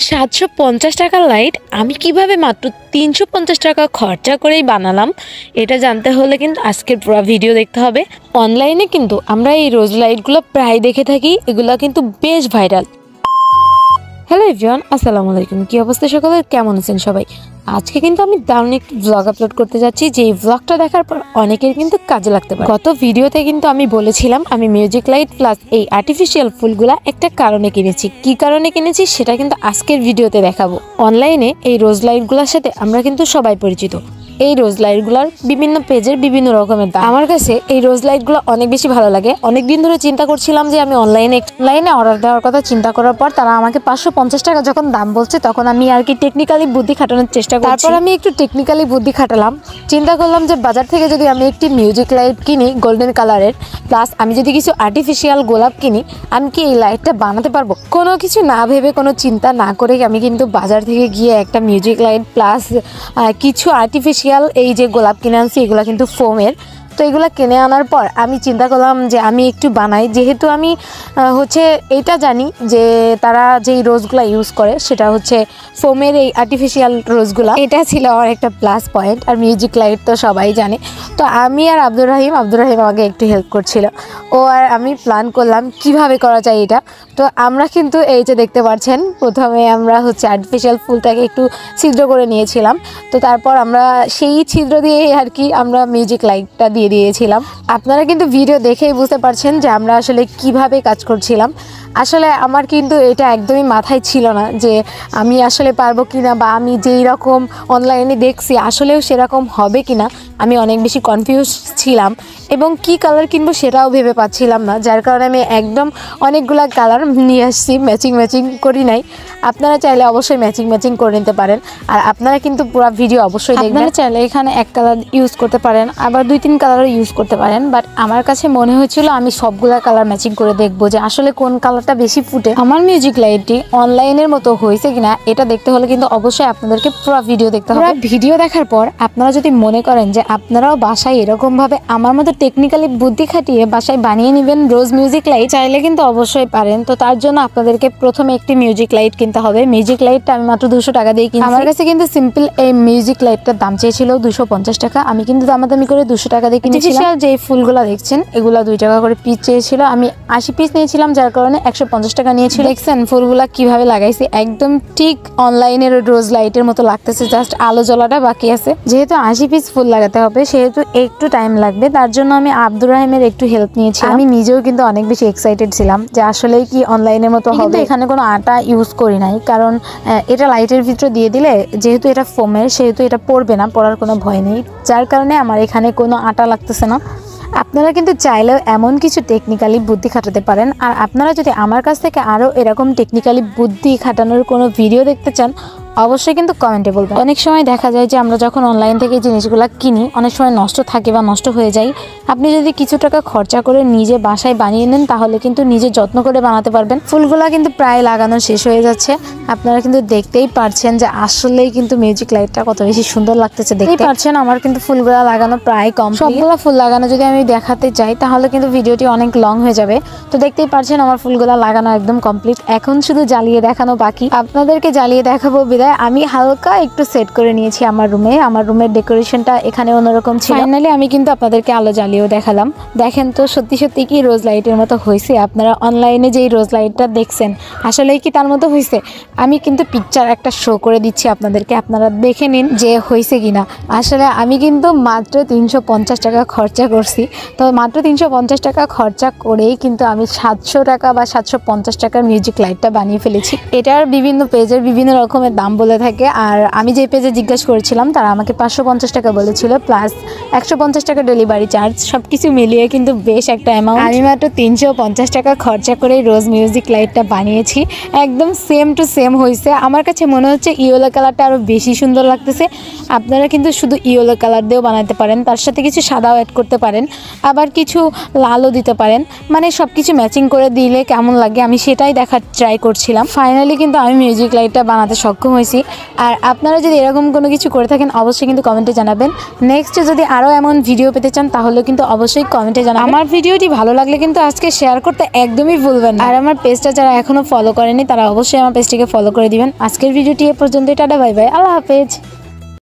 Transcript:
750 টাকার লাইট আমি কিভাবে মাত্র 350 টাকা খরচা করেই বানালাম, এটা জানতে হলে কিন্তু আজকের পুরো ভিডিও দেখতে হবে। অনলাইনে কিন্তু আমরা এই রোজ লাইটগুলো প্রায় দেখে থাকি, এগুলো কিন্তু বেশ ভাইরাল। হ্যালো এভরিওয়ান, আসসালামু আলাইকুম। কি অবস্থা সকলের, কেমন আছেন সবাই? আজকে কিন্তু আমি দারুণ একটি ব্লগ আপলোড করতে যাচ্ছি, যে ব্লগটা দেখার পর অনেকের কিন্তু কাজে লাগতে পারে। গত ভিডিওতে কিন্তু আমি বলেছিলাম আমি মিউজিক লাইট প্লাস এই আর্টিফিশিয়াল ফুলগুলা একটা কারণে কিনেছি। কি কারণে কিনেছি সেটা কিন্তু আজকের ভিডিওতে দেখাবো। অনলাইনে এই রোজ লাইটগুলোর সাথে আমরা কিন্তু সবাই পরিচিত। এই রোজ লাইটগুলোর বিভিন্ন পেজের বিভিন্ন রকমের দাম। আমার কাছে এই রোজ লাইটগুলো অনেক বেশি ভালো লাগে। অনেকদিন ধরে চিন্তা করছিলাম যে আমি অনলাইনে অর্ডার দেওয়ার কথা। চিন্তা করার পর তারা আমাকে 550 টাকা যখন দাম বলছে, তখন আমি আর কি টেকনিক্যালি বুদ্ধি খাটানোর চেষ্টা করছি। তারপর আমি একটু টেকনিক্যালি বুদ্ধি খাটালাম, চিন্তা করলাম যে বাজার থেকে যদি আমি একটি মিউজিক লাইট কিনি গোল্ডেন কালারের, প্লাস আমি যদি কিছু আর্টিফিশিয়াল গোলাপ কিনি, আমি কি এই লাইটটা বানাতে পারবো? কোনো কিছু না ভেবে, কোনো চিন্তা না করে আমি কিন্তু বাজার থেকে গিয়ে একটা মিউজিক লাইট প্লাস কিছু আর্টিফিশিয়াল এই যে গোলাপ কিনে আনছি, এগুলো কিন্তু ফোমের। তো এগুলো কিনে আনার পর আমি চিন্তা করলাম যে আমি একটু বানাই, যেহেতু আমি এটা জানি যে তারা যেই রোজগুলো ইউজ করে সেটা হচ্ছে ফোমের এই আর্টিফিশিয়াল রোজগুলা। এটা ছিল আমার একটা প্লাস পয়েন্ট। আর মিউজিক লাইট তো সবাই জানে। তো আমি আর আব্দুর রহিম আমাকে একটু হেল্প করছিল। ও আর আমি প্ল্যান করলাম কিভাবে করা যায় এটা। তো আমরা কিন্তু এই যে দেখতে পাচ্ছেন, প্রথমে আমরা আর্টিফিশিয়াল ফুলটাকে একটু ছিদ্র করে নিয়েছিলাম। তো তারপর আমরা সেই ছিদ্র দিয়ে আর কি আমরা মিউজিক লাইটটা দিয়ে দিয়েছিলাম। আপনারা কিন্তু ভিডিও দেখেই বুঝতে পারছেন যে আমরা আসলে কিভাবে কাজ করছিলাম। আসলে আমার কিন্তু এটা একদমই মাথায় ছিল না যে আমি আসলে পারবো কিনা, বা আমি যেই রকম অনলাইনে দেখছি আসলেও সেরকম হবে কিনা। আমি অনেক বেশি কনফিউজ ছিলাম এবং কি কালার কিনবো সেটাও ভেবে পাচ্ছিলাম না, যার কারণে আমি একদম অনেকগুলা কালার নিয়ে আসছি। ম্যাচিং করি নাই। আপনারা চাইলে অবশ্যই ম্যাচিং করে নিতে পারেন। আর আপনারা কিন্তু পুরো ভিডিও অবশ্যই দেখবেন। আপনারা চাইলে এখানে এক কালার ইউজ করতে পারেন, আবার 2-3 কালারও ইউজ করতে পারেন। বাট আমার কাছে মনে হয়েছিল আমি সবগুলা কালার ম্যাচিং করে দেখবো যে আসলে কোন কালারটা বেশি ফুটে। আমার মিউজিক লাইটটি অনলাইনের মতো হয়েছে কিনা এটা দেখতে হলে কিন্তু অবশ্যই আপনাদেরকে পুরো ভিডিও দেখতে হবে। ভিডিও দেখার পর আপনারা যদি মনে করেন যে আপনারাও বাসায় এরকম ভাবে আমার মতো টেকনিক্যালি বুদ্ধি খাটিয়ে বাসায় বানিয়ে নেবেন রোজ মিউজিক লাইট, চাইলে কিন্তু অবশ্যই পারেন। তো তার জন্য আপনাদেরকে প্রথমে একটি মিউজিক লাইট কিনতে হবে। মিউজিক লাইটটা আমি মাত্র 200 টাকা দিয়ে কিনছি। আমার কাছে কিন্তু সিম্পল এই মিউজিক লাইটটার দাম চেয়েছিল 250 টাকা। আমি কিন্তু দামাদামি করে 200 টাকা দিয়ে কিনেছিলাম। যে ফুলগুলো দেখছেন এগুলা 2 টাকা করে পিস চেয়েছিল, আমি 80 পিস নিয়েছিলাম, যার কারণে 150 টাকা নিয়েছিল। দেখছেন ফুলগুলা কিভাবে লাগাইছি, একদম ঠিক অনলাইনের রোজ লাইটের মতো লাগতেছে, জাস্ট আলো জ্বলাটা বাকি আছে। যেহেতু 80 পিস ফুল লাগাতে হবে সেহেতু একটু টাইম লাগবে, তার জন্য আমি আব্দুর রহিমের একটু হেল্প নিয়েছি। আমি নিজেও কিন্তু অনেক বেশি এক্সাইটেড ছিলাম যে আসলেই কি অনলাইনের মতো হবে। কিন্তু এখানে কোনো আটা ইউজ করি নাই, কারণ এটা লাইটের ভিতরে দিয়ে দিলে যেহেতু এটা ফোমের সেহেতু এটা পড়বে না, পড়ার কোনো ভয় নেই, যার কারণে আমার এখানে কোনো আটা লাগতেছে না। আপনারা কিন্তু চাইলেও এমন কিছু টেকনিক্যালি বুদ্ধি খাটাতে পারেন। আর আপনারা যদি আমার কাছ থেকে আরও এরকম টেকনিক্যালি বুদ্ধি খাটানোর কোনো ভিডিও দেখতে চান, অবশ্যই কিন্তু কমেন্টে বলবেন। অনেক সময় দেখা যায় যে আমরা যখন অনলাইন থেকে জিনিসগুলো কিনি অনেক সময় নষ্ট থাকে বা নষ্ট হয়ে যায়। আপনি যদি কিছু টাকা খরচা করে নিজে বাসায় বানিয়ে নেন তাহলে কিন্তু নিজে যত্ন করে বানাতে পারবেন। ফুলগুলা কিন্তু প্রায় লাগানো শেষ হয়ে যাচ্ছে। আপনারা কিন্তু দেখতেই পারছেন যে আসলেই কিন্তু মিউজিক লাইটটা কত বেশি সুন্দর লাগতেছে। দেখতেই পারছেন আমার কিন্তু ফুলগুলা লাগানো প্রায় কমপ্লিট। সবগুলা ফুল লাগানো যদি আমি দেখাতে চাই তাহলে কিন্তু ভিডিওটি অনেক লং হয়ে যাবে। তো দেখতেই পারছেন আমার ফুলগুলা লাগানো একদম কমপ্লিট, এখন শুধু জ্বালিয়ে দেখানো বাকি। আপনাদেরকে জ্বালিয়ে দেখাবো। আমি হালকা একটু সেট করে নিয়েছি আমার রুমের ডেকোরেশনটা এখানে অন্যরকম ছিল। ফাইনালি আমি কিন্তু আপনাদেরকে আলো জ্বালিয়েও দেখালাম। দেখেন তো সত্যি কি রোজ লাইটের মতো হয়েছে? আপনারা অনলাইনে যেই রোজ লাইটটা দেখছেন আসলেই কি তার মতো হয়েছে? আমি কিন্তু পিকচার একটা শো করে দিচ্ছি আপনাদেরকে, আপনারা দেখে নিন যে হয়েছে কিনা। আসলে আমি কিন্তু মাত্র 350 টাকা খরচা করছি। তো মাত্র 350 টাকা খরচা করেই কিন্তু আমি 700 টাকা বা 750 টাকার মিউজিক লাইটটা বানিয়ে ফেলেছি। এটার বিভিন্ন পেজের বিভিন্ন রকমের দাম বলে থাকে। আর আমি যে পেজে জিজ্ঞাসা করেছিলাম তারা আমাকে 550 টাকা বলেছিল, প্লাস 150 টাকা ডেলিভারি চার্জ, সবকিছু মিলিয়ে কিন্তু বেশ একটা অ্যামাউন্ট। আমি মাত্র 350 টাকা খরচা করে রোজ মিউজিক লাইটটা বানিয়েছি। একদম সেম টু সেম হয়েছে। আমার কাছে মনে হচ্ছে ইয়েলো কালারটা আরও বেশি সুন্দর লাগতেছে। আপনারা কিন্তু শুধু ইয়েলো কালার দিয়েও বানাতে পারেন, তার সাথে কিছু সাদাও অ্যাড করতে পারেন, আবার কিছু লালও দিতে পারেন। মানে সব কিছু ম্যাচিং করে দিলে কেমন লাগে আমি সেটাই দেখার ট্রাই করছিলাম। ফাইনালি কিন্তু আমি মিউজিক লাইটটা বানাতে সক্ষম হয়েছি। আর আপনারা যদি এরকম কোনো কিছু করে থাকেন অবশ্যই কিন্তু কমেন্টে জানাবেন। নেক্সট যদি আরও এমন ভিডিও পেতে চান তাহলে কিন্তু অবশ্যই কমেন্টে জানাবেন। আমার ভিডিওটি ভালো লাগলে কিন্তু আজকে শেয়ার করতে একদমই ভুলবেন না। আর আমার পেজটা যারা এখনও ফলো করেনি তারা অবশ্যই আমার পেজটিকে ফলো করে দিবেন। আজকের ভিডিওটি এ পর্যন্তই। টাটা, বাই বাই, আল্লাহ হাফেজ।